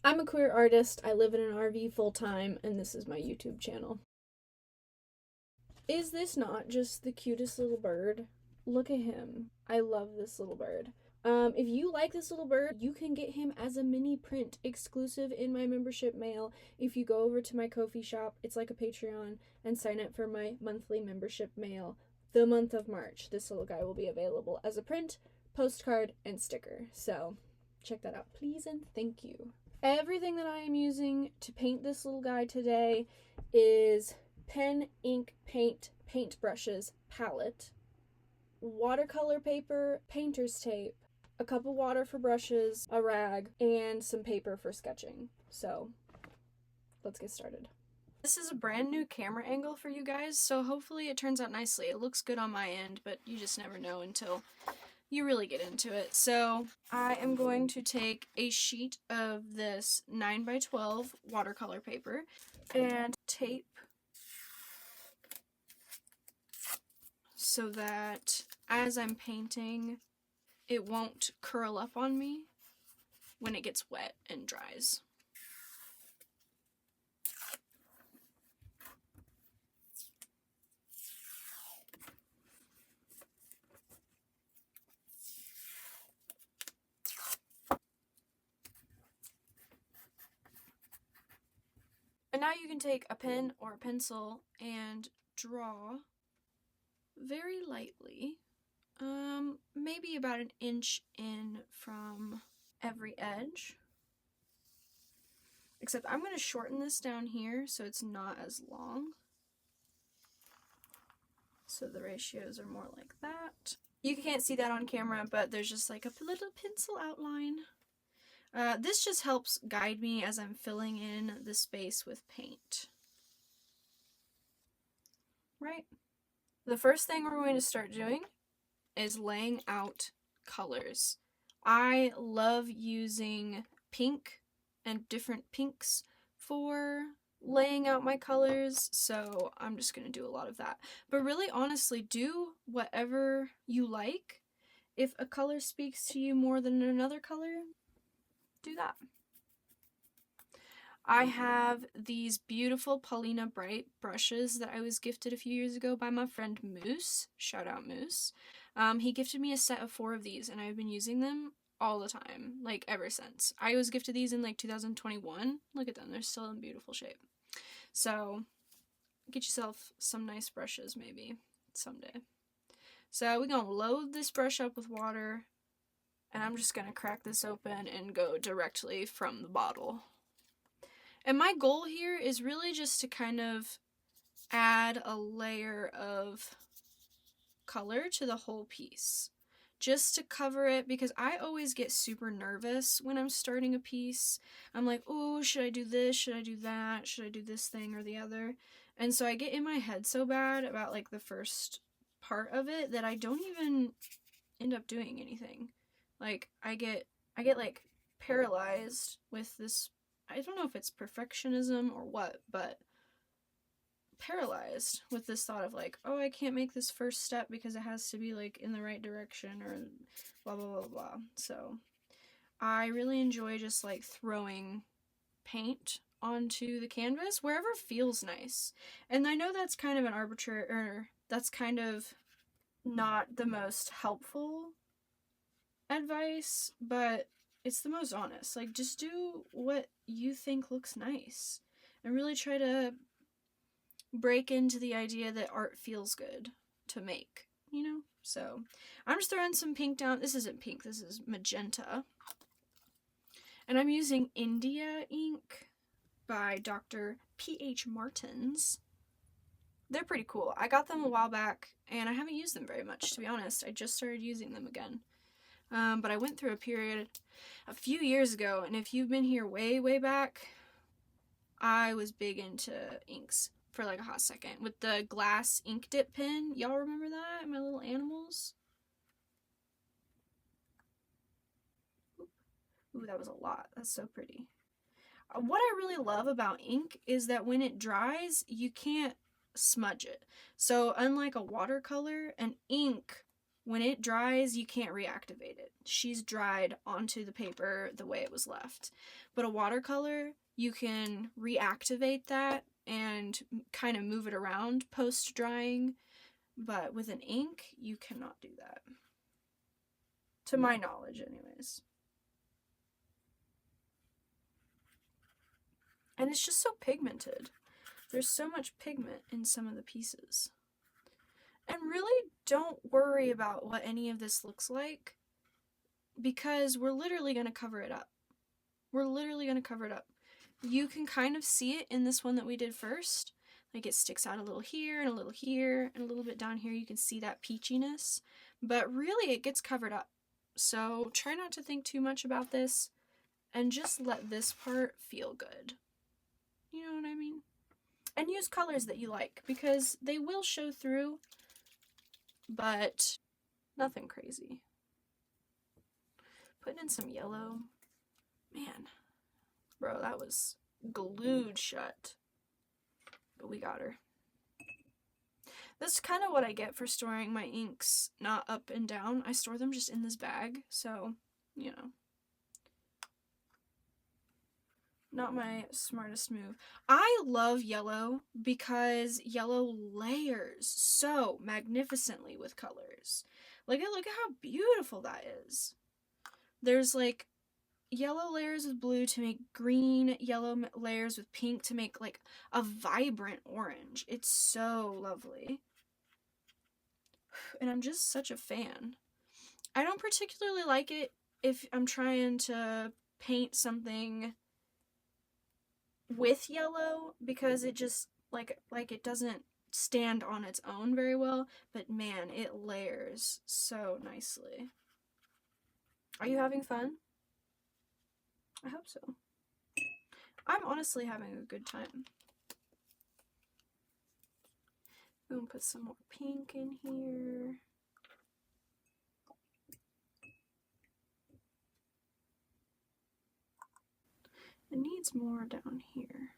I'm a queer artist, I live in an RV full time, and this is my YouTube channel. Is this not just the cutest little bird? Look at him. I love this little bird. If you like this little bird, you can get him as a mini print exclusive in my membership mail if you go over to my Ko-fi shop. It's like a Patreon, and sign up for my monthly membership mail. The month of March, this little guy will be available as a print, postcard, and sticker. So check that out, please, and thank you. Everything that I am using to paint this little guy today is pen, ink, paint, paintbrushes, palette, watercolor paper, painter's tape, a cup of water for brushes, a rag, and some paper for sketching. So let's get started. This is a brand new camera angle for you guys, so hopefully it turns out nicely. It looks good on my end, but you just never know until you really get into it. So I am going to take a sheet of this 9x12 watercolor paper and tape so that as I'm painting, it won't curl up on me when it gets wet and dries. And now you can take a pen or a pencil and draw very lightly, maybe about an inch in from every edge. Except I'm going to shorten this down here so it's not as long. So the ratios are more like that. You can't see that on camera, but there's just like a little pencil outline. This just helps guide me as I'm filling in the space with paint. Right? The first thing we're going to start doing is laying out colors. I love using pink and different pinks for laying out my colors, so I'm just going to do a lot of that. But really, honestly, do whatever you like. If a color speaks to you more than another color, do that. I have these beautiful Paulina Bright brushes that I was gifted a few years ago by my friend Moose. Shout out Moose. He gifted me a set of 4 of these, and I've been using them all the time, like ever since. I was gifted these in like 2021. Look at them, they're still in beautiful shape. So get yourself some nice brushes maybe someday. So we're gonna load this brush up with water, and I'm just gonna crack this open and go directly from the bottle. And my goal here is really just to kind of add a layer of color to the whole piece. Just to cover it, because I always get super nervous when I'm starting a piece. I'm like, oh, should I do this? Should I do that? Should I do this thing or the other? And so I get in my head so bad about like the first part of it that I don't even end up doing anything. Like I get like paralyzed with this. I don't know if it's perfectionism or what, but paralyzed with this thought of like, oh, I can't make this first step because it has to be like in the right direction or blah blah blah blah. So I really enjoy just like throwing paint onto the canvas wherever feels nice. And I know that's kind of an arbitrary, or that's kind of not the most helpful advice, but it's the most honest. Like, just do what you think looks nice and really try to break into the idea that art feels good to make, you know? So I'm just throwing some pink down. This isn't pink, this is magenta. And I'm using India ink by Dr. P.H. Martins. They're pretty cool. I got them a while back and I haven't used them very much, to be honest. I just started using them again. But I went through a period a few years ago, and if you've been here way back, I was big into inks for like a hot second with the glass ink dip pen. Y'all remember that? My little animals? Ooh, that was a lot. That's so pretty. What I really love about ink is that when it dries, you can't smudge it. So unlike a watercolor, an ink, when it dries, you can't reactivate it. she's dried onto the paper the way it was left. But a watercolor, you can reactivate that and kind of move it around post drying, but with an ink, you cannot do that. To my knowledge, anyways. And it's just so pigmented. There's so much pigment in some of the pieces. And really don't worry about what any of this looks like, because we're literally going to cover it up. We're literally going to cover it up. You can kind of see it in this one that we did first. Like, it sticks out a little here and a little here and a little bit down here. You can see that peachiness, but really it gets covered up. So try not to think too much about this and just let this part feel good. You know what I mean? And use colors that you like, because they will show through, but nothing crazy. Putting in some yellow. Man, bro, that was glued shut. But we got her. That's kind of what I get for storing my inks not up and down. I store them just in this bag, so, you know. Not my smartest move. I love yellow because yellow layers so magnificently with colors. Like, look at how beautiful that is. There's like yellow layers with blue to make green, yellow layers with pink to make like a vibrant orange. It's so lovely. And I'm just such a fan. I don't particularly like it if I'm trying to paint something with yellow, because it just like it doesn't stand on its own very well, but man, it layers so nicely. Are you having fun? I hope so. I'm honestly having a good time. I'm gonna put some more pink in here. It needs more down here.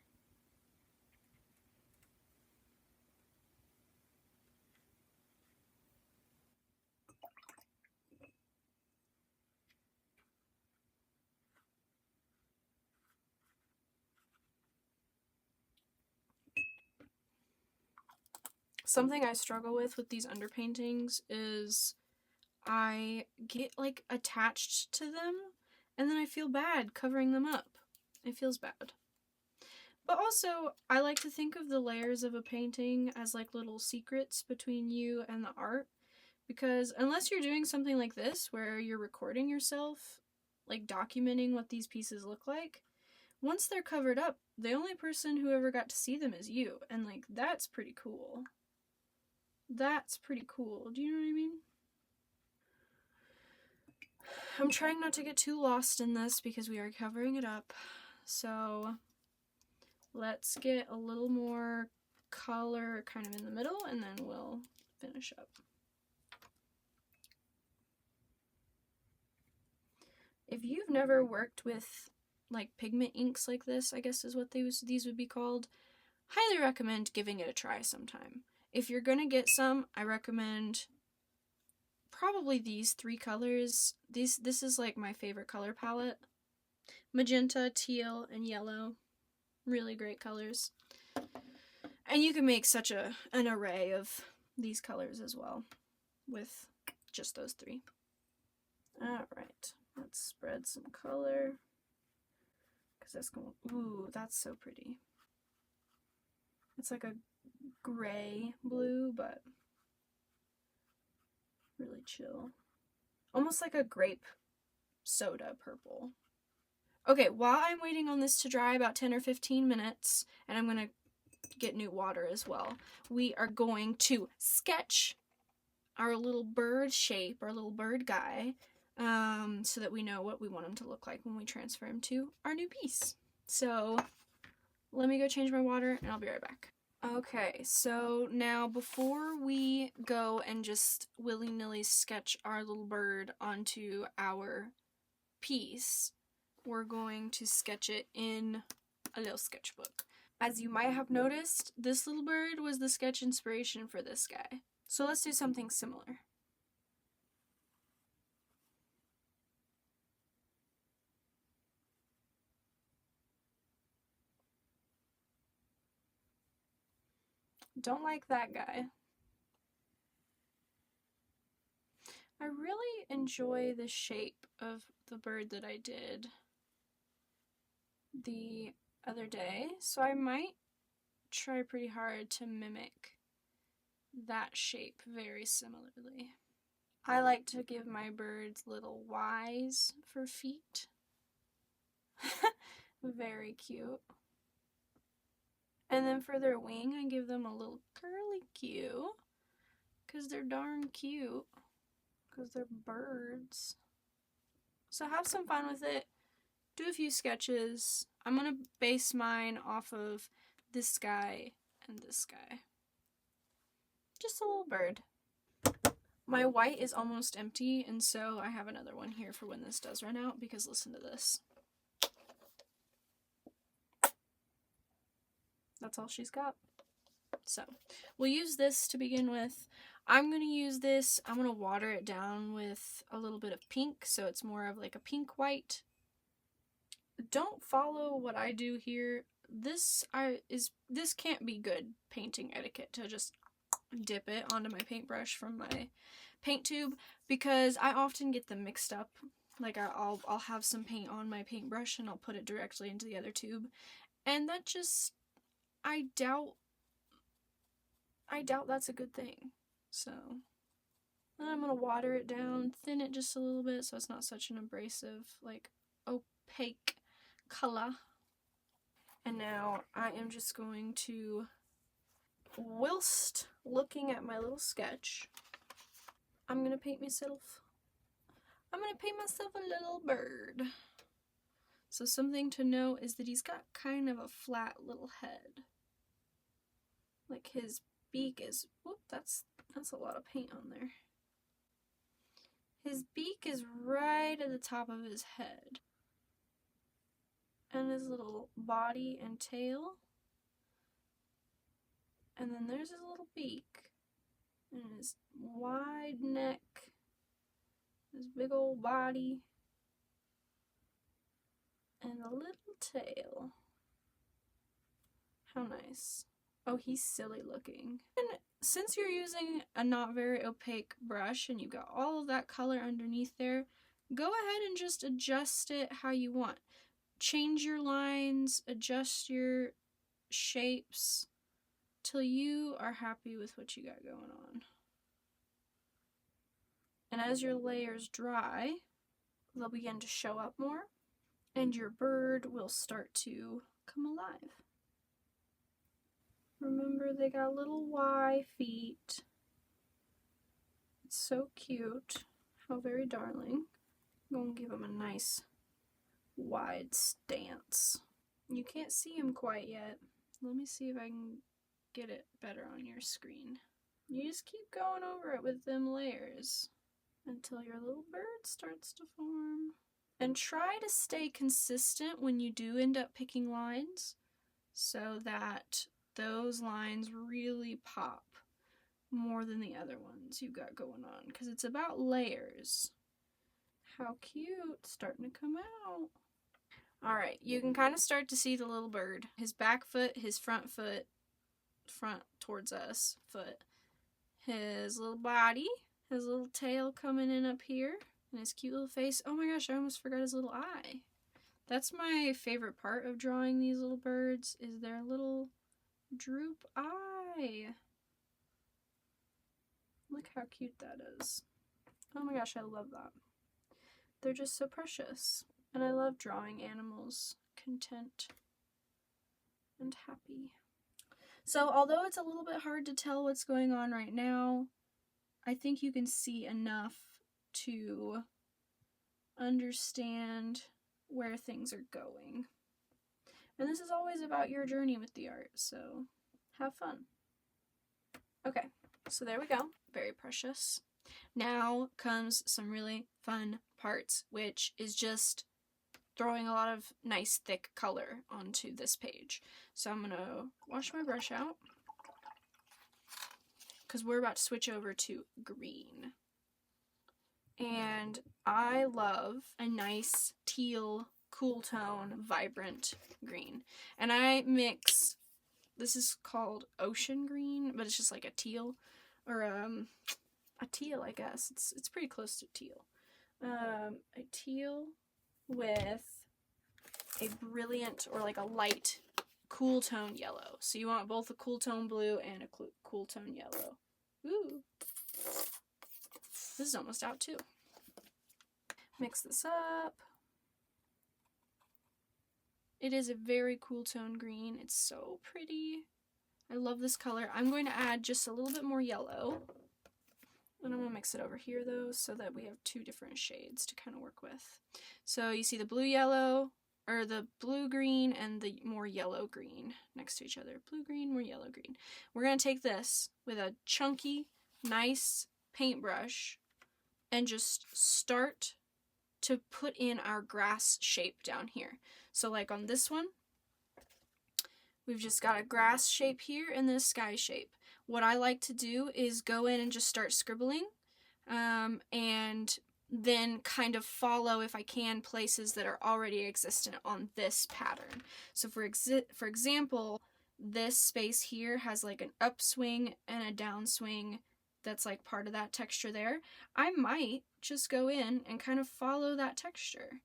Something I struggle with these underpaintings is I get like attached to them and then I feel bad covering them up. It feels bad. But also, I like to think of the layers of a painting as like little secrets between you and the art, because unless you're doing something like this where you're recording yourself, like documenting what these pieces look like, once they're covered up, the only person who ever got to see them is you, and like that's pretty cool. That's pretty cool. Do you know what I mean? I'm trying not to get too lost in this because we are covering it up. So let's get a little more color kind of in the middle and then we'll finish up. If you've never worked with like pigment inks like this, I guess is what these would be called, highly recommend giving it a try sometime. If you're gonna get some, I recommend probably these 3 colors. This is like my favorite color palette. Magenta, teal, and yellow. Really great colors. And you can make such an array of these colors as well with just those 3. Alright, let's spread some color. Because that's going, ooh, that's so pretty. It's like a gray blue, but really chill. Almost like a grape soda purple. Okay, while I'm waiting on this to dry about 10 or 15 minutes, and I'm going to get new water as well, we are going to sketch our little bird shape, our little bird guy, so that we know what we want him to look like when we transfer him to our new piece. So let me go change my water and I'll be right back. Okay, so now before we go and just willy-nilly sketch our little bird onto our piece, we're going to sketch it in a little sketchbook. As you might have noticed, this little bird was the sketch inspiration for this guy. So let's do something similar. Don't like that guy. I really enjoy the shape of the bird that I did the other day, so I might try pretty hard to mimic that shape very similarly. I like to give my birds little Y's for feet. Very cute. And then for their wing, I give them a little curly Q, because they're darn cute, because they're birds. So have some fun with it. Do a few sketches. I'm going to base mine off of this guy and this guy. Just a little bird. My white is almost empty, and so I have another one here for when this does run out, because listen to this. That's all she's got. So we'll use this to begin with. I'm going to use this, I'm going to water it down with a little bit of pink, so it's more of like a pink white. Don't follow what I do here. This can't be good painting etiquette to just dip it onto my paintbrush from my paint tube, because I often get them mixed up. Like I'll have some paint on my paintbrush and I'll put it directly into the other tube, and that just, I doubt that's a good thing. So then I'm gonna water it down, thin it just a little bit so it's not such an abrasive, like opaque color. And now I am just going to, whilst looking at my little sketch, I'm gonna paint myself a little bird. So something to note is that he's got kind of a flat little head. Like his beak is, whoop, that's a lot of paint on there. His beak is right at the top of his head. And his little body and tail. And then there's his little beak. And his wide neck. His big old body. And a little tail. How nice. Oh, he's silly looking. And since you're using a not very opaque brush and you've got all of that color underneath there, go ahead and just adjust it how you want. Change your lines, adjust your shapes till you are happy with what you got going on. And as your layers dry, they'll begin to show up more, and your bird will start to come alive. Remember, they got little Y feet. It's so cute. How very darling. I'm going to give him a nice wide stance. You can't see him quite yet. Let me see if I can get it better on your screen. You just keep going over it with them layers until your little bird starts to form. And try to stay consistent when you do end up picking lines, so that those lines really pop more than the other ones you've got going on, because it's about layers. How cute, starting to come out. Alright, you can kind of start to see the little bird. His back foot, his front foot, front towards us foot, his little body, his little tail coming in up here, and his cute little face. Oh my gosh, I almost forgot his little eye. That's my favorite part of drawing these little birds, is their little droop eye. Look how cute that is. Oh my gosh, I love that. They're just so precious. And I love drawing animals content and happy. So although it's a little bit hard to tell what's going on right now, I think you can see enough to understand where things are going. And this is always about your journey with the art, so have fun. Okay, so there we go. Very precious. Now comes some really fun parts, which is just throwing a lot of nice thick color onto this page. So I'm gonna wash my brush out, because we're about to switch over to green. And I love a nice teal, cool tone, vibrant green. And I mix this is called ocean green, but it's just like a teal, or a teal, I guess. It's pretty close to teal. A teal with a brilliant, or like a light cool tone yellow. So you want both a cool tone blue and a cool tone yellow. Ooh. This is almost out too. Mix this up. It is a very cool tone green. It's so pretty. I love this color. I'm going to add just a little bit more yellow. And I'm going to mix it over here though, so that we have two different shades to kind of work with. So you see the blue yellow, or the blue green and the more yellow green next to each other. Blue green, more yellow green. We're going to take this with a chunky, nice paintbrush and just start to put in our grass shape down here. So like on this one, we've just got a grass shape here and this sky shape. What I like to do is go in and just start scribbling, and then kind of follow, if I can, places that are already existent on this pattern. So for example, this space here has like an upswing and a downswing that's like part of that texture there. I might just go in and kind of follow that texture.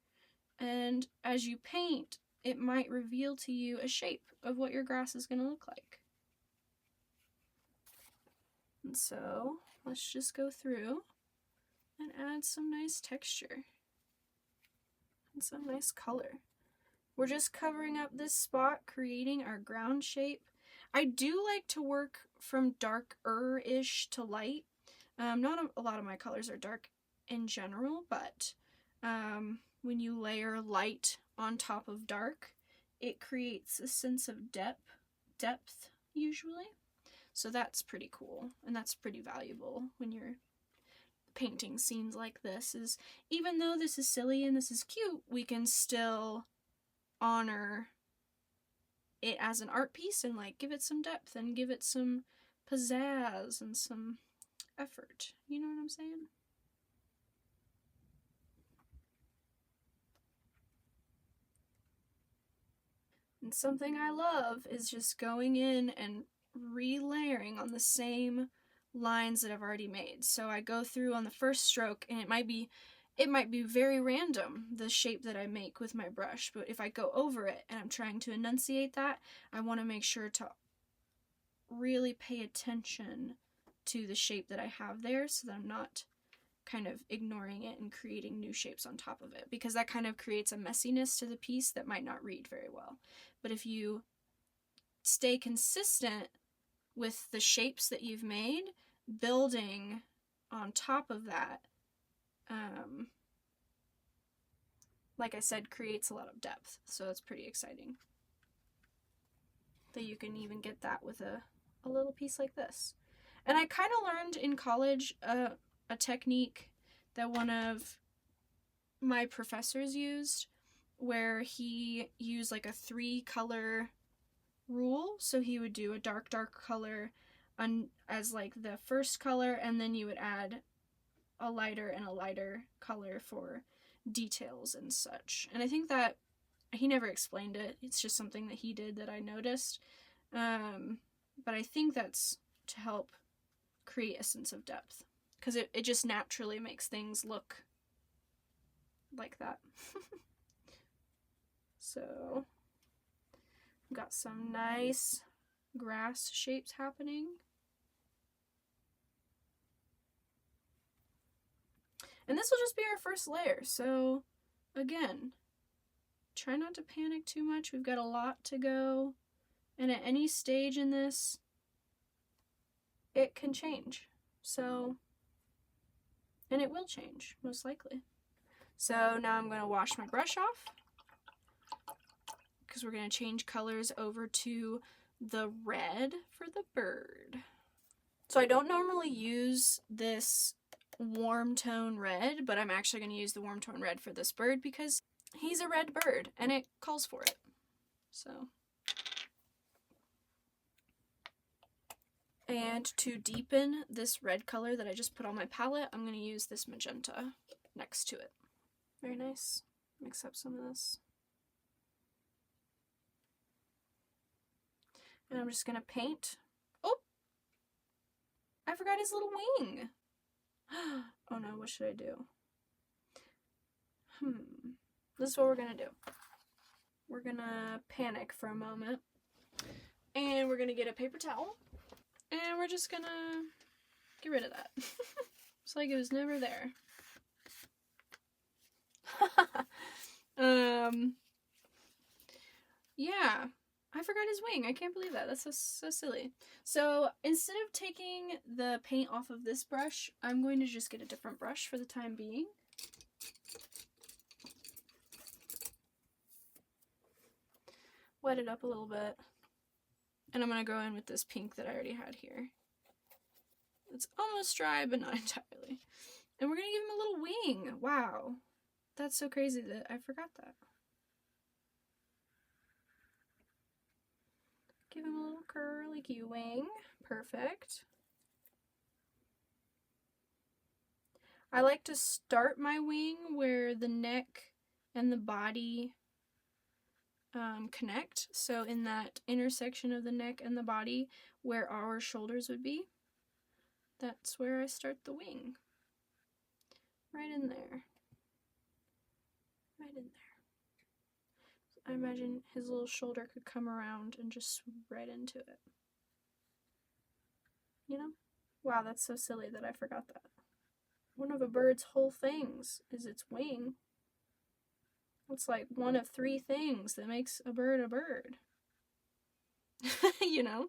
And as you paint, it might reveal to you a shape of what your grass is going to look like. And so let's just go through and add some nice texture and some nice color. We're just covering up this spot, creating our ground shape. I do like to work from darker-ish to light. Not a lot of my colors are dark in general, but when you layer light on top of dark, it creates a sense of depth usually. So that's pretty cool, and that's pretty valuable when you're painting scenes like this, is even though this is silly and this is cute, we can still honor it as an art piece and like give it some depth and give it some pizzazz and some effort. You know what I'm saying? And something I love is just going in and relayering on the same lines that I've already made. So I go through on the first stroke, and it might be very random, the shape that I make with my brush, but if I go over it and I'm trying to enunciate that, I want to make sure to really pay attention to the shape that I have there, so that I'm not kind of ignoring it and creating new shapes on top of it, because that kind of creates a messiness to the piece that might not read very well. But if you stay consistent with the shapes that you've made, building on top of that, like I said, creates a lot of depth. So it's pretty exciting that you can even get that with a little piece like this. And I kind of learned in college a technique that one of my professors used, where he used like a 3-color rule. So he would do a dark color as like the first color, and then you would add a lighter and a lighter color for details and such. And I think that he never explained it. It's just something that he did that I noticed. But I think that's to help create a sense of depth, because it just naturally makes things look like that. So we've got some nice grass shapes happening. And this will just be our first layer. So again, try not to panic too much. We've got a lot to go. And at any stage in this, it can change. So, and it will change, most likely. So now I'm going to wash my brush off, because we're going to change colors over to the red for the bird. So I don't normally use this warm tone red, but I'm actually going to use the warm tone red for this bird because he's a red bird and it calls for it. So, and to deepen this red color that I just put on my palette, I'm going to use this magenta next to it. Very nice. Mix up some of this. And I'm just gonna paint. Oh! I forgot his little wing! Oh no, what should I do? This is what we're gonna do. We're gonna panic for a moment. And we're gonna get a paper towel. And we're just gonna get rid of that. It's like it was never there. Yeah. I forgot his wing. I can't believe that. That's so silly. So instead of taking the paint off of this brush, I'm going to just get a different brush for the time being. Wet it up a little bit. And I'm going to go in with this pink that I already had here. It's almost dry, but not entirely. And we're going to give him a little wing. Wow. That's so crazy that I forgot that. Give him a little curly Q wing. Perfect. I like to start my wing where the neck and the body connect. So in that intersection of the neck and the body where our shoulders would be, that's where I start the wing. Right in there. Right in there. I imagine his little shoulder could come around and just swoop right into it. You know? Wow, that's so silly that I forgot that. One of a bird's whole things is its wing. It's like one of 3 things that makes a bird a bird. You know?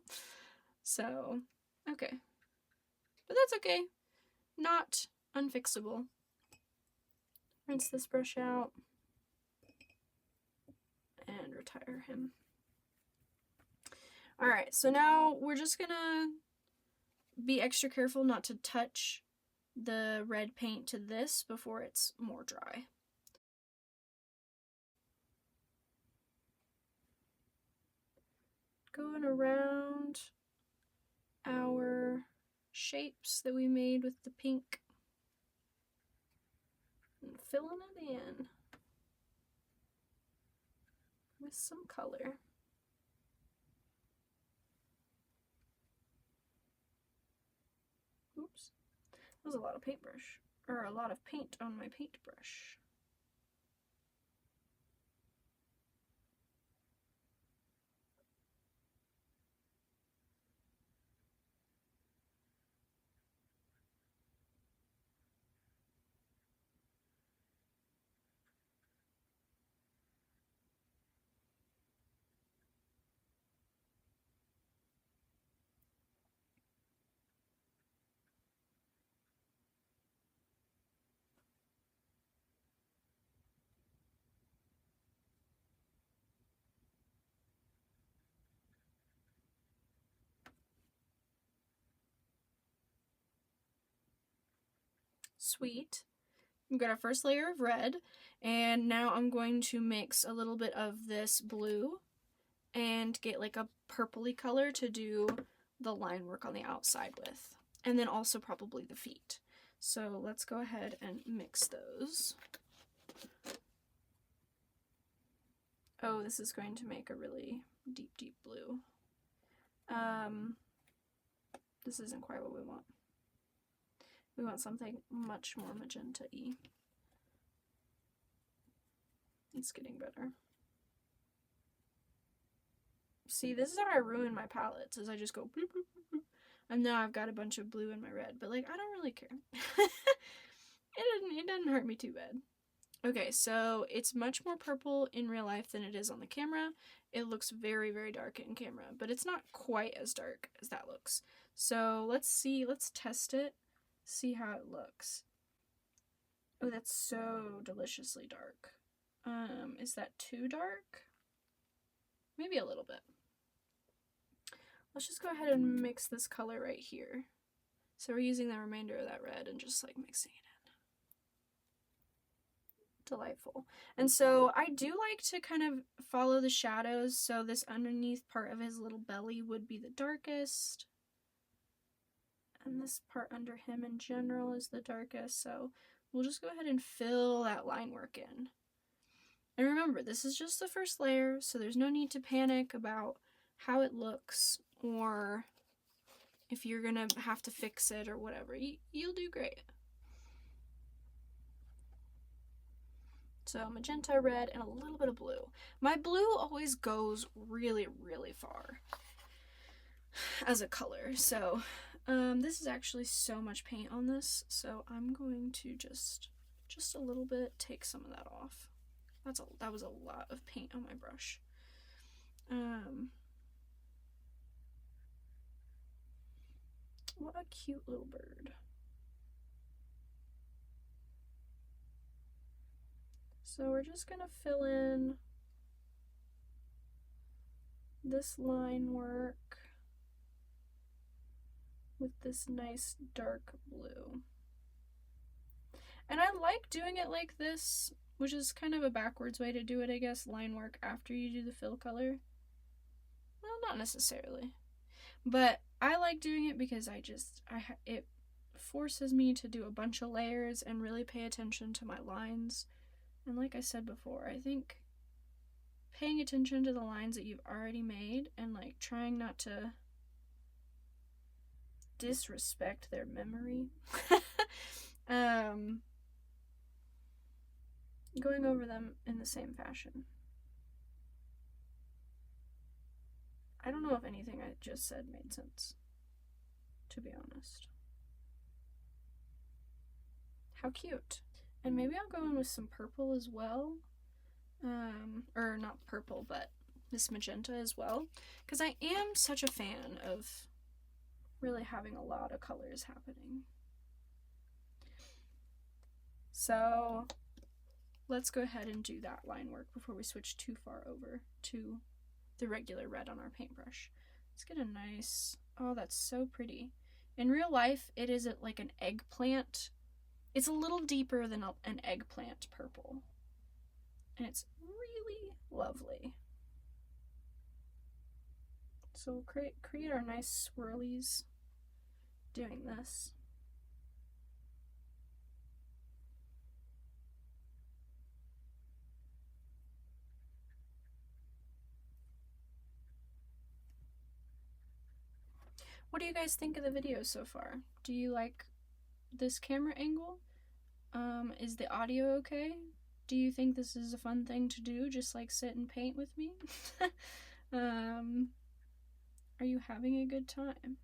So, okay. But that's okay. Not unfixable. Rinse this brush out. And retire him. Alright, so now we're just gonna be extra careful not to touch the red paint to this before it's more dry. Going around our shapes that we made with the pink and filling it in with some color. Oops. That was a lot of paintbrush, or a lot of paint on my paintbrush. Sweet. We've got our first layer of red, and now I'm going to mix a little bit of this blue and get like a purpley color to do the line work on the outside with, and then also probably the feet. So let's go ahead and mix those. Oh, this is going to make a really deep, deep blue. This isn't quite what we want. We want something much more magenta-y. It's getting better. See, this is how I ruin my palettes, is I just go bloop, bloop, bloop, bloop. And now I've got a bunch of blue in my red, but like, I don't really care. It doesn't hurt me too bad. Okay, so it's much more purple in real life than it is on the camera. It looks very, very dark in camera, but it's not quite as dark as that looks. So let's see, let's test it, see how it looks. Oh, that's so deliciously dark. Is that too dark? Maybe a little bit. Let's just go ahead and mix this color right here. So we're using the remainder of that red and just like mixing it in. Delightful. And so I do like to kind of follow the shadows, so this underneath part of his little belly would be the darkest. And this part under him in general is the darkest, so we'll just go ahead and fill that line work in. And remember, this is just the first layer, so there's no need to panic about how it looks, or if you're gonna have to fix it or whatever, you'll do great. So magenta, red, and a little bit of blue. My blue always goes really, really far as a color. So this is actually so much paint on this, so I'm going to just a little bit take some of that off. That was a lot of paint on my brush. What a cute little bird. So we're just gonna fill in this line work with this nice dark blue. And I like doing it like this, which is kind of a backwards way to do it, I guess, line work after you do the fill color. Well, not necessarily. But I like doing it because it forces me to do a bunch of layers and really pay attention to my lines. And like I said before, I think paying attention to the lines that you've already made and like trying not to disrespect their memory. Going over them in the same fashion. I don't know if anything I just said made sense, to be honest. How cute. And maybe I'll go in with some purple as well. Or not purple, but this magenta as well. Because I am such a fan of really having a lot of colors happening. So let's go ahead and do that line work before we switch too far over to the regular red on our paintbrush. Let's get a nice, oh, that's so pretty. In real life, it is like an eggplant. It's a little deeper than an eggplant purple. And it's really lovely. So we'll create our nice swirlies doing this. What do you guys think of the video so far? Do you like this camera angle? Is the audio okay? Do you think this is a fun thing to do, just like sit and paint with me? Are you having a good time?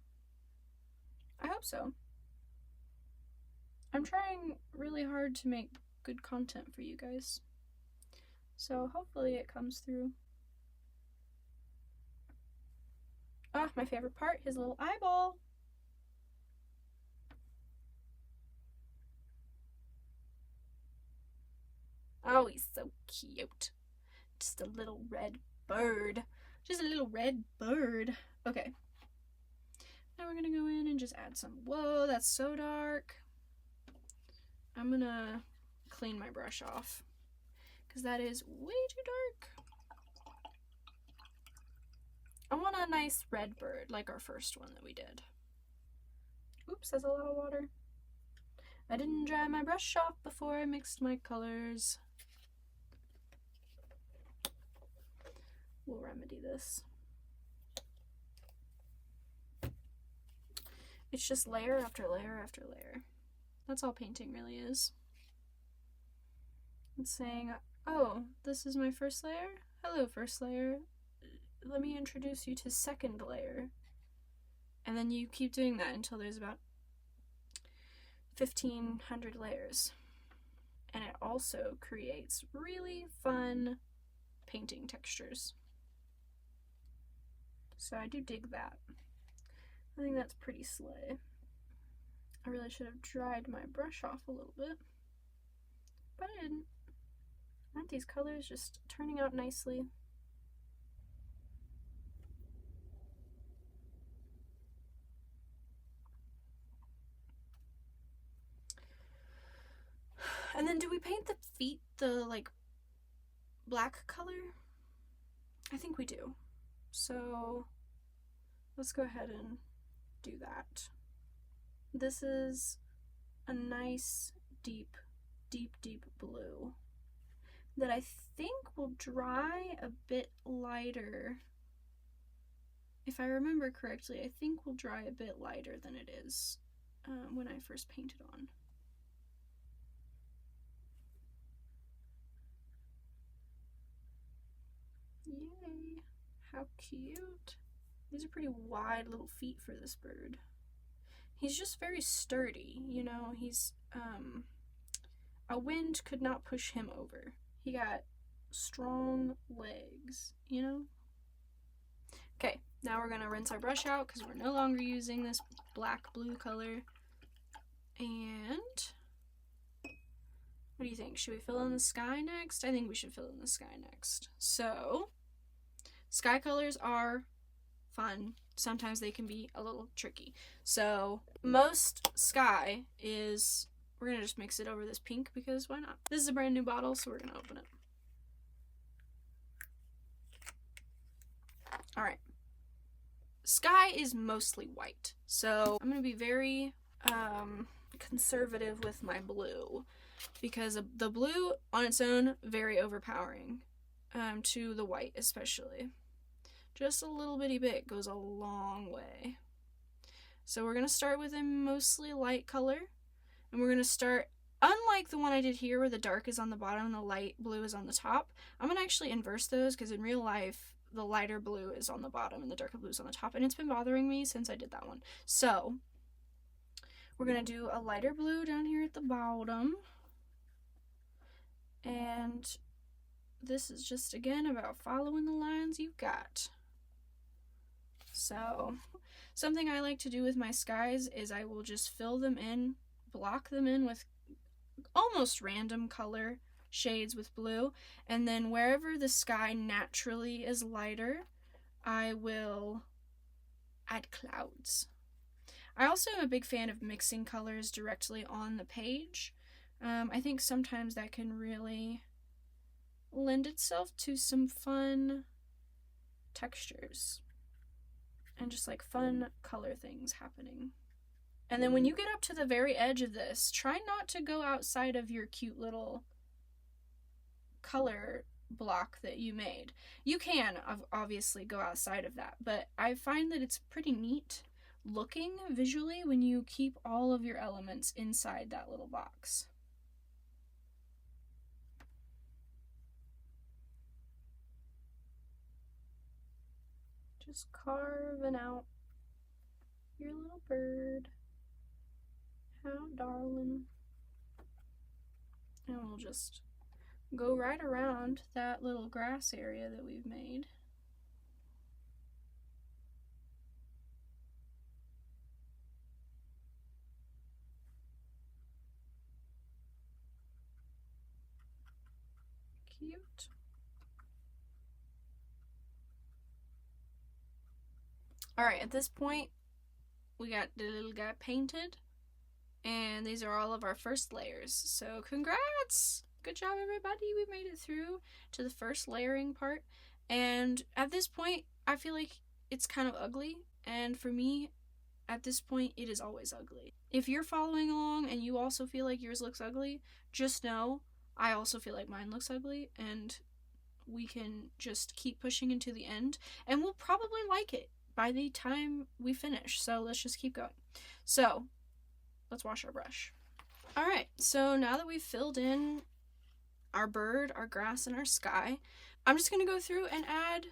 I hope so. I'm trying really hard to make good content for you guys. So hopefully it comes through. Ah, my favorite part, his little eyeball. Oh, he's so cute. Just a little red bird. Just a little red bird. Okay. Now we're gonna go in and just add some. Whoa, that's so dark. I'm gonna clean my brush off because that is way too dark. I want a nice red bird like our first one that we did. Oops, that's a lot of water. I didn't dry my brush off before I mixed my colors. We'll remedy this. It's just layer after layer after layer. That's all painting really is. It's saying, oh, this is my first layer? Hello, first layer. Let me introduce you to second layer. And then you keep doing that until there's about 1,500 layers. And it also creates really fun painting textures. So I do dig that. I think that's pretty slay. I really should have dried my brush off a little bit, but I didn't. Aren't these colors just turning out nicely? And then do we paint the feet the like black color? I think we do. So let's go ahead and do that. This is a nice deep blue that I think will dry a bit lighter if I remember correctly, I think will dry a bit lighter than it is when I first paint it on. Yay! How cute! These are pretty wide little feet for this bird. He's just very sturdy, you know, he's, a wind could not push him over. He got strong legs, you know? Okay, now we're gonna rinse our brush out because we're no longer using this black-blue color. And what do you think? Should we fill in the sky next? I think we should fill in the sky next. So, sky colors are fun. Sometimes they can be a little tricky. So, most sky is, we're gonna just mix it over this pink because why not? This is a brand new bottle, so we're gonna open it. Alright. Sky is mostly white. So, I'm gonna be very conservative with my blue because the blue on its own, very overpowering to the white especially. Just a little bitty bit goes a long way. So we're going to start with a mostly light color, and we're going to start, unlike the one I did here where the dark is on the bottom and the light blue is on the top, I'm going to actually inverse those because in real life the lighter blue is on the bottom and the darker blue is on the top, and it's been bothering me since I did that one. So we're going to do a lighter blue down here at the bottom, and this is just again about following the lines you've got. So something I like to do with my skies is I will just fill them in, block them in with almost random color shades with blue, and then wherever the sky naturally is lighter, I will add clouds. I also am a big fan of mixing colors directly on the page. I think sometimes that can really lend itself to some fun textures and just like fun color things happening. And then when you get up to the very edge of this, try not to go outside of your cute little color block that you made. You can obviously go outside of that, but I find that it's pretty neat looking visually when you keep all of your elements inside that little box. Just carving out your little bird. How darling. And we'll just go right around that little grass area that we've made. Cute. Alright, at this point, we got the little guy painted, and these are all of our first layers. So congrats! Good job, everybody. We made it through to the first layering part. And at this point, I feel like it's kind of ugly. And for me, at this point, it is always ugly. If you're following along and you also feel like yours looks ugly, just know I also feel like mine looks ugly. And we can just keep pushing into the end. And we'll probably like it by the time we finish. So let's just keep going. So let's wash our brush. Alright, so now that we've filled in our bird, our grass, and our sky, I'm just going to go through and add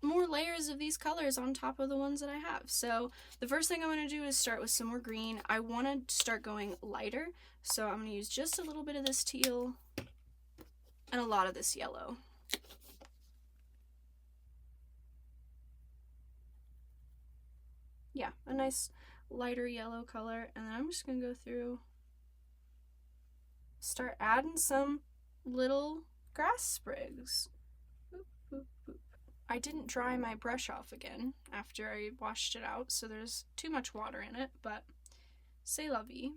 more layers of these colors on top of the ones that I have. So the first thing I'm going to do is start with some more green. I want to start going lighter, so I'm going to use just a little bit of this teal and a lot of this yellow. Yeah, a nice lighter yellow color, and then I'm just going to go through, start adding some little grass sprigs. Boop, boop, boop. I didn't dry my brush off again after I washed it out, so there's too much water in it, but c'est la vie.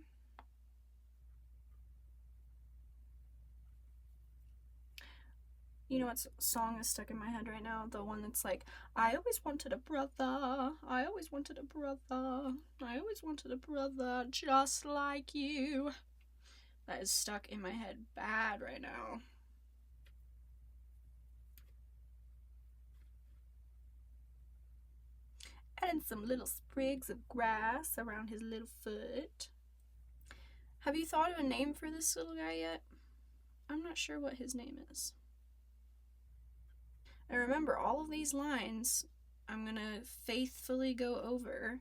You know what song is stuck in my head right now? The one that's like, I always wanted a brother, I always wanted a brother, I always wanted a brother just like you. That is stuck in my head bad right now. and some little sprigs of grass around his little foot. Have you thought of a name for this little guy yet? I'm not sure what his name is. And remember, all of these lines I'm going to faithfully go over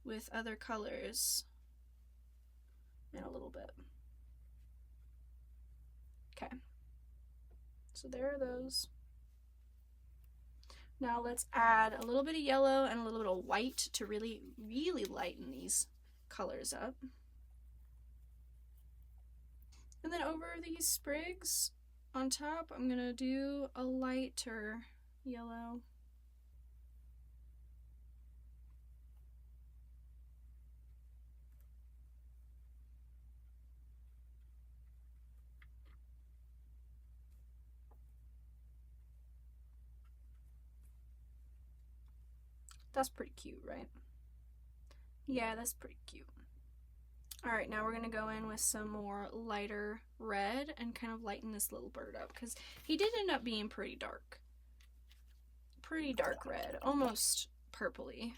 with other colors in a little bit. Okay. So there are those. Now let's add a little bit of yellow and a little bit of white to really, really lighten these colors up. And then over these sprigs on top, I'm gonna do a lighter yellow. That's pretty cute, right? Yeah, that's pretty cute. Alright, now we're going to go in with some more lighter red and kind of lighten this little bird up, because he did end up being pretty dark. Pretty dark red, almost purpley.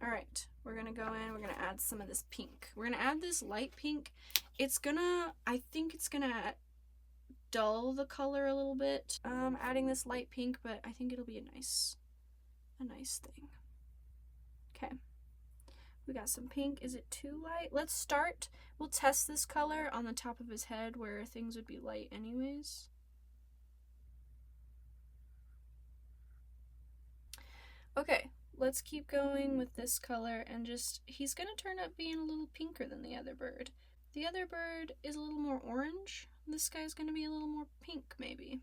Alright, we're going to go in, we're going to add some of this pink. We're going to add this light pink. I think it's going to dull the color a little bit, adding this light pink, but I think it'll be a nice thing. Okay. We got some pink. Is it too light? Let's start. We'll test this color on the top of his head where things would be light anyways. Okay, let's keep going with this color and he's going to turn up being a little pinker than the other bird. The other bird is a little more orange. This guy's going to be a little more pink maybe.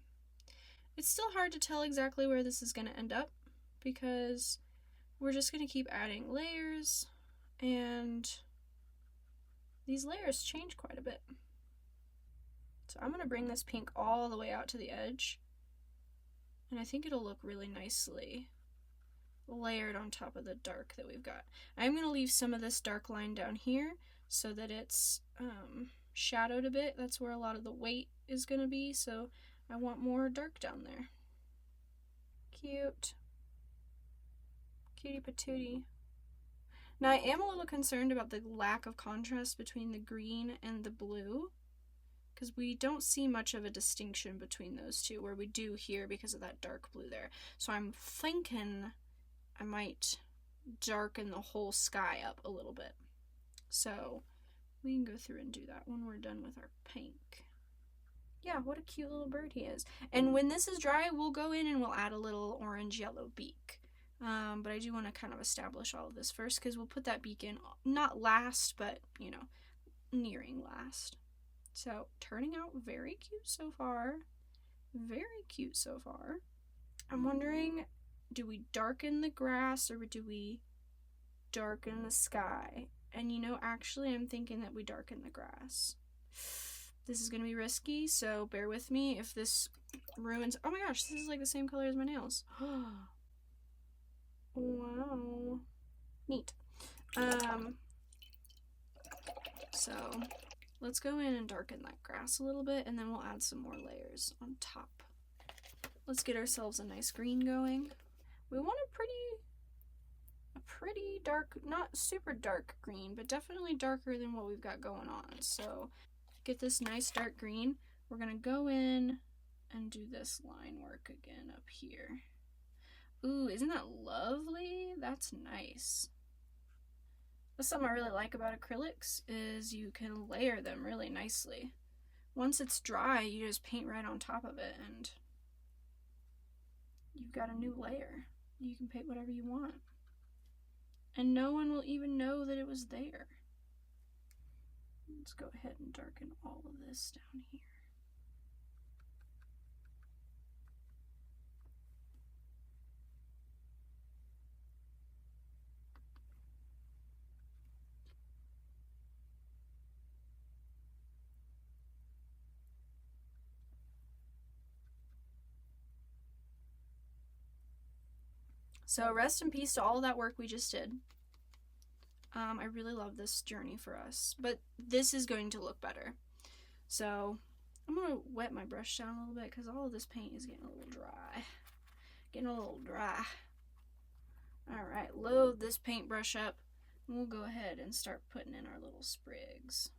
It's still hard to tell exactly where this is going to end up because we're just going to keep adding layers. And these layers change quite a bit. So I'm going to bring this pink all the way out to the edge. And I think it'll look really nicely layered on top of the dark that we've got. I'm going to leave some of this dark line down here so that it's shadowed a bit. That's where a lot of the weight is going to be. So I want more dark down there. Cute. Cutie patootie. Now, I am a little concerned about the lack of contrast between the green and the blue, because we don't see much of a distinction between those two, where we do here because of that dark blue there. So I'm thinking I might darken the whole sky up a little bit. So we can go through and do that when we're done with our pink. Yeah, what a cute little bird he is. And when this is dry, we'll go in and we'll add a little orange-yellow beak. But I do want to kind of establish all of this first because we'll put that beak in, not last, but, you know, nearing last. So, turning out very cute so far. Very cute so far. I'm wondering, do we darken the grass or do we darken the sky? And, you know, actually, I'm thinking that we darken the grass. This is going to be risky, so bear with me if this ruins... Oh my gosh, this is like the same color as my nails. Wow. Neat. So let's go in and darken that grass a little bit and then we'll add some more layers on top. Let's get ourselves a nice green going. We want a pretty dark, not super dark green, but definitely darker than what we've got going on. So get this nice dark green. We're gonna go in and do this line work again up here. Ooh, isn't that lovely? That's nice. That's something I really like about acrylics is you can layer them really nicely. Once it's dry, you just paint right on top of it and you've got a new layer. You can paint whatever you want. And no one will even know that it was there. Let's go ahead and darken all of this down here. So rest in peace to all that work we just did. I really love this journey for us, but this is going to look better. So I'm going to wet my brush down a little bit because all of this paint is getting a little dry. Alright, load this paintbrush up. And we'll go ahead and start putting in our little sprigs.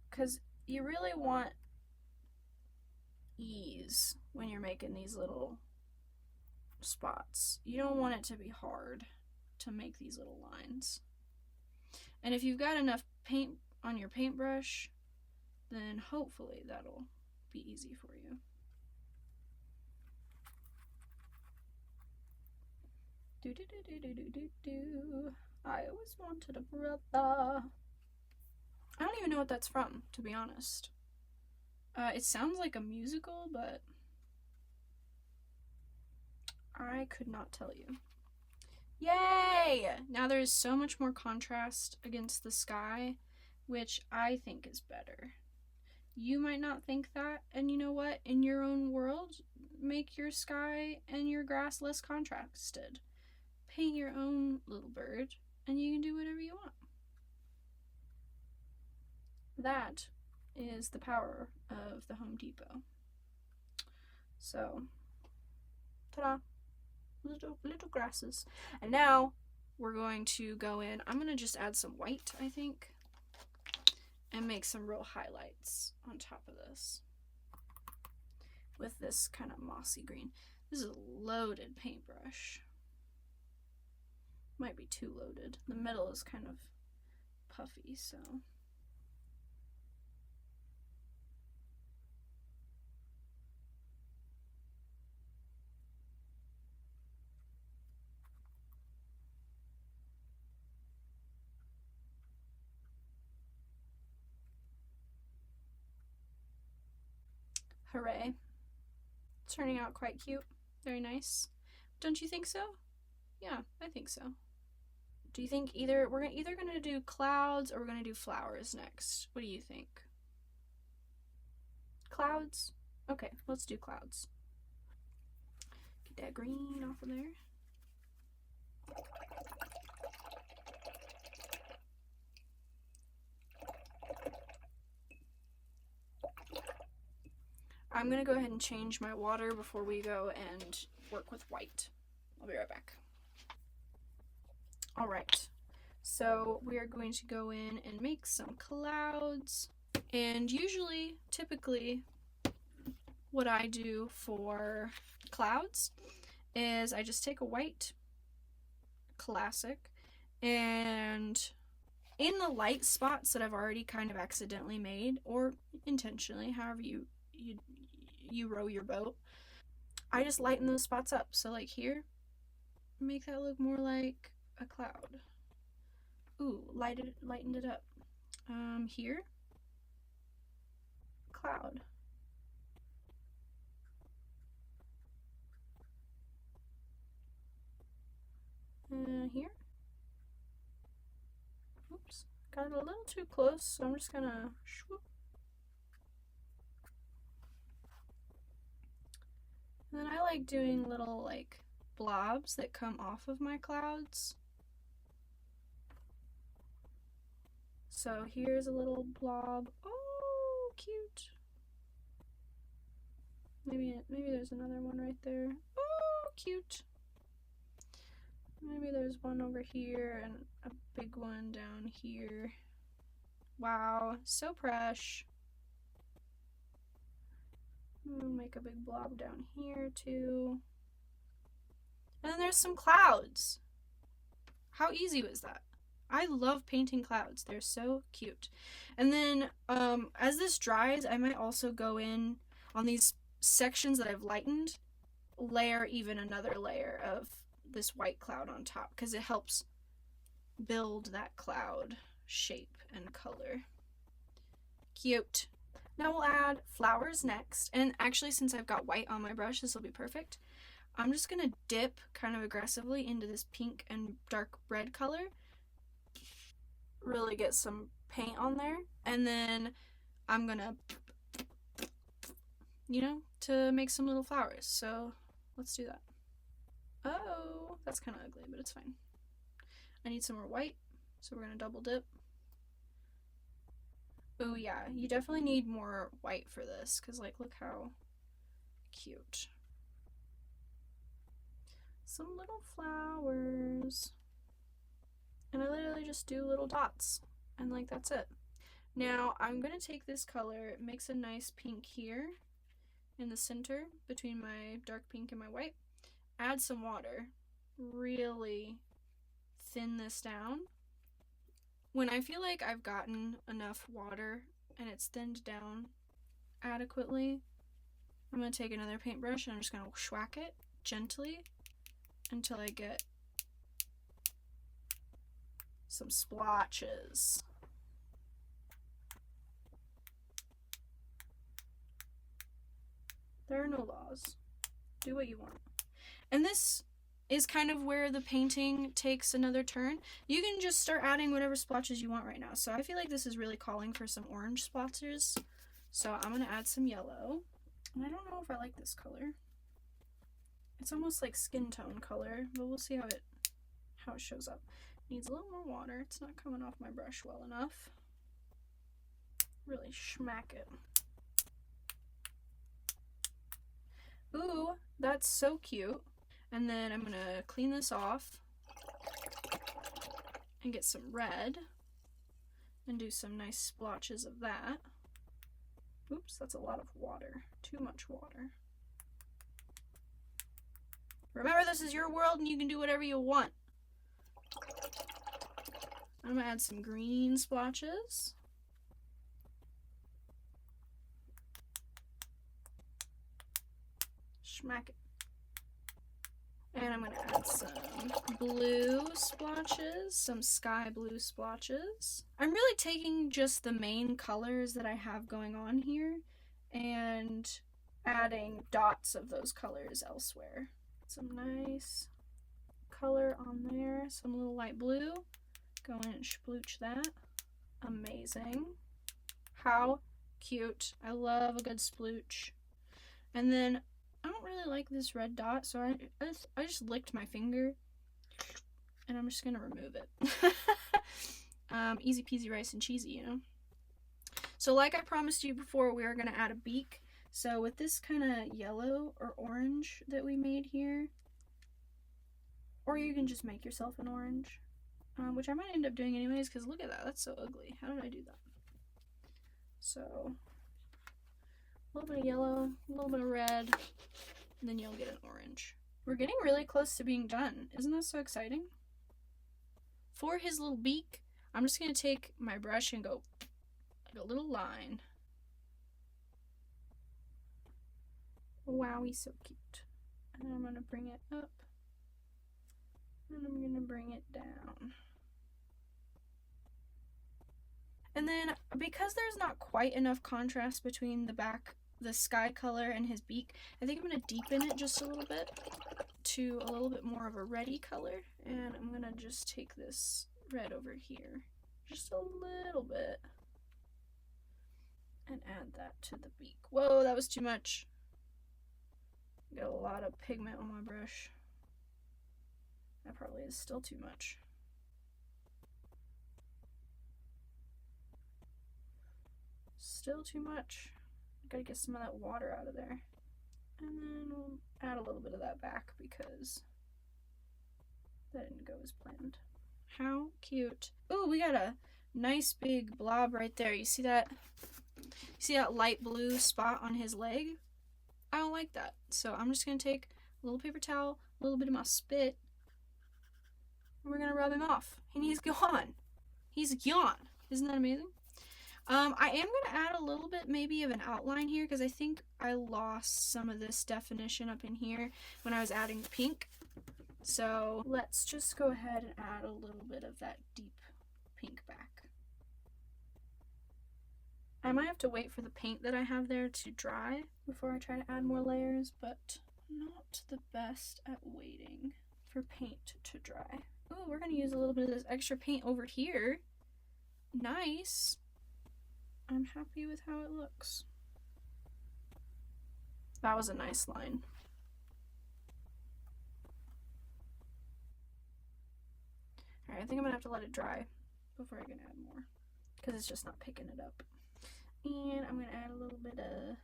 Because you really want ease when you're making these little spots. You don't want it to be hard to make these little lines. And if you've got enough paint on your paintbrush, then hopefully that'll be easy for you. Do do do do do do do. I always wanted a brother. I don't even know what that's from, to be honest. It sounds like a musical, but I could not tell you. Yay! Now there's so much more contrast against the sky, which I think is better. You might not think that, and you know what? In your own world, make your sky and your grass less contrasted. Paint your own little bird, and you can do whatever you want. That is the power of the Home Depot. So, ta-da! Little grasses. And now we're going to go in. I'm going to just add some white, I think, and make some real highlights on top of this with this kind of mossy green. This is a loaded paintbrush. Might be too loaded. The middle is kind of puffy, so. Hooray. It's turning out quite cute. Very nice. Don't you think so? Yeah, I think so. Do you think we're either gonna do clouds or we're gonna do flowers next? What do you think? Clouds? Okay, let's do clouds. Get that green off of there. I'm gonna go ahead and change my water before we go and work with white. I'll be right back. Alright, so we are going to go in and make some clouds. And usually, typically, what I do for clouds is I just take a white classic, and in the light spots that I've already kind of accidentally made, or intentionally, however you row your boat, I just lighten those spots up. So like here, make that look more like a cloud. Ooh, lightened it up. Here, cloud. Here. Oops, got it a little too close, so I'm just gonna swoop. And then I like doing little like blobs that come off of my clouds. So here's a little blob. Oh, cute. Maybe there's another one right there. Oh, cute. Maybe there's one over here and a big one down here. Wow, so fresh. Make a big blob down here too. And then there's some clouds. How easy was that? I love painting clouds. They're so cute. And then as this dries, I might also go in on these sections that I've lightened, layer even another layer of this white cloud on top, because it helps build that cloud shape and color. Cute. Now we'll add flowers next, and actually since I've got white on my brush, this will be perfect. I'm just gonna dip kind of aggressively into this pink and dark red color, really get some paint on there, and then I'm gonna, to make some little flowers. So let's do that. Oh, that's kind of ugly, but it's fine. I need some more white, so we're gonna double dip. Oh yeah, you definitely need more white for this, because like look how cute. some little flowers. And I literally just do little dots, and like that's it. Now I'm gonna take this color, mix a nice pink here in the center between my dark pink and my white, add some water, really thin this down. When I feel like I've gotten enough water and it's thinned down adequately, I'm going to take another paintbrush and I'm just going to schwack it gently until I get some splotches. There are no laws. Do what you want. And this is kind of where the painting takes another turn. You can just start adding whatever splotches you want right now. So I feel like this is really calling for some orange splotches. So I'm going to add some yellow. And I don't know if I like this color. It's almost like skin tone color, but we'll see how it shows up. Needs a little more water. It's not coming off my brush well enough. Really schmack it. Ooh, that's so cute. And then I'm gonna clean this off and get some red and do some nice splotches of that. Oops, that's a lot of water. Too much water. Remember, this is your world and you can do whatever you want. I'm gonna add some green splotches. Schmack it. And I'm going to add some blue splotches, some sky blue splotches. I'm really taking just the main colors that I have going on here and adding dots of those colors elsewhere. Some nice color on there, some little light blue. Go in and splooch that. Amazing. How cute. I love a good splooch. And then I don't really like this red dot, so I just licked my finger, and I'm just gonna remove it. Easy peasy rice and cheesy, you know? So like I promised you before, we are gonna add a beak. So with this kind of yellow or orange that we made here, or you can just make yourself an orange, which I might end up doing anyways, because look at that, that's so ugly. How did I do that? So a little bit of yellow, a little bit of red, and then you'll get an orange. We're getting really close to being done. Isn't that so exciting? For his little beak, I'm just going to take my brush and go like a little line. Wow, he's so cute. And I'm going to bring it up, and I'm going to bring it down. And then, because there's not quite enough contrast between the sky color and his beak, I think I'm going to deepen it just a little bit to a little bit more of a reddy color. And I'm going to just take this red over here, just a little bit, and add that to the beak. Whoa, that was too much. Got a lot of pigment on my brush. That probably is still too much. Still too much. Gotta get some of that water out of there. And then we'll add a little bit of that back because that didn't go as planned. How cute. Ooh, we got a nice big blob right there. You see that? You see that light blue spot on his leg? I don't like that. So I'm just gonna take a little paper towel, a little bit of my spit, and we're gonna rub him off. And he's gone. He's gone. Isn't that amazing? I am going to add a little bit maybe of an outline here because I think I lost some of this definition up in here when I was adding the pink. So let's just go ahead and add a little bit of that deep pink back. I might have to wait for the paint that I have there to dry before I try to add more layers, but I'm not the best at waiting for paint to dry. Oh, we're going to use a little bit of this extra paint over here. Nice. I'm happy with how it looks. That was a nice line. Alright, I think I'm gonna have to let it dry before I can add more because it's just not picking it up. And I'm gonna add a little bit of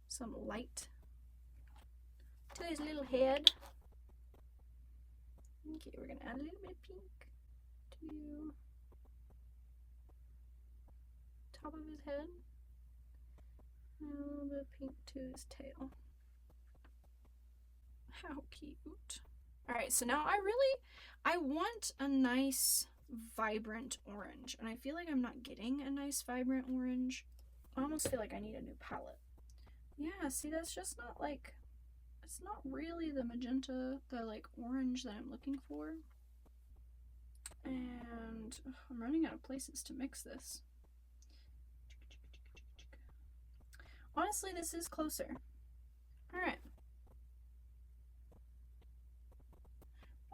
some light to his little head. Okay, we're gonna add a little bit of pink to top of his head. And a little bit of pink to his tail. How cute. Alright, so now I want a nice vibrant orange, and I feel like I'm not getting a nice vibrant orange. I almost feel like I need a new palette. Yeah, see, that's just not like, it's not really the magenta, the like orange that I'm looking for. And I'm running out of places to mix this. Honestly, this is closer. Alright.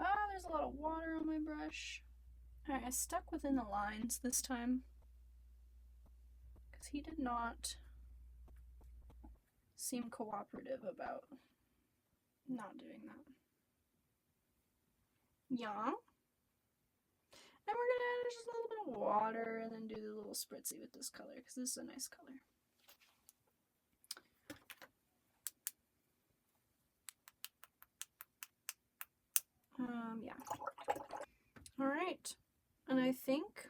Ah, there's a lot of water on my brush. Alright, I stuck within the lines this time, because he did not seem cooperative about not doing that. Yeah. And we're gonna add just a little bit of water and then do the little spritzy with this color, because this is a nice color. Yeah. Alright. And I think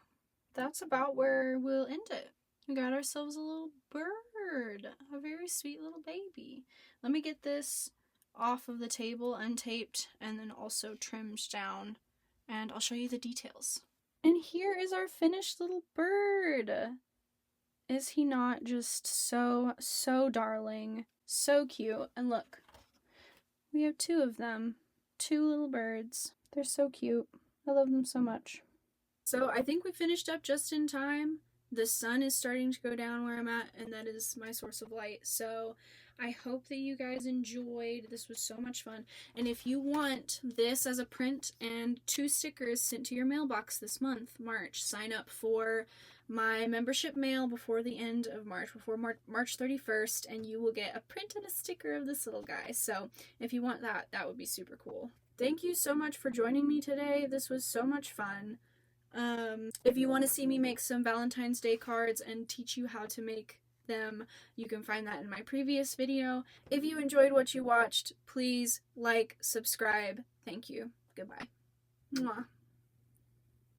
that's about where we'll end it. We got ourselves a little bird. A very sweet little baby. Let me get this off of the table, untaped, and then also trimmed down, and I'll show you the details. And here is our finished little bird. Is he not just so darling? So cute. And look, we have two of them. Two little birds. They're so cute. I love them so much. So I think we finished up just in time. The sun is starting to go down where I'm at, and that is my source of light. So I hope that you guys enjoyed. This was so much fun. And if you want this as a print and 2 stickers sent to your mailbox this month, March, sign up for my membership mail before the end of March, before March 31st, and you will get a print and a sticker of this little guy. So if you want that, that would be super cool. Thank you so much for joining me today. This was so much fun. If you want to see me make some Valentine's Day cards and teach you how to make them, you can find that in my previous video. If you enjoyed what you watched, please like, subscribe. Thank you. Goodbye. Mwah.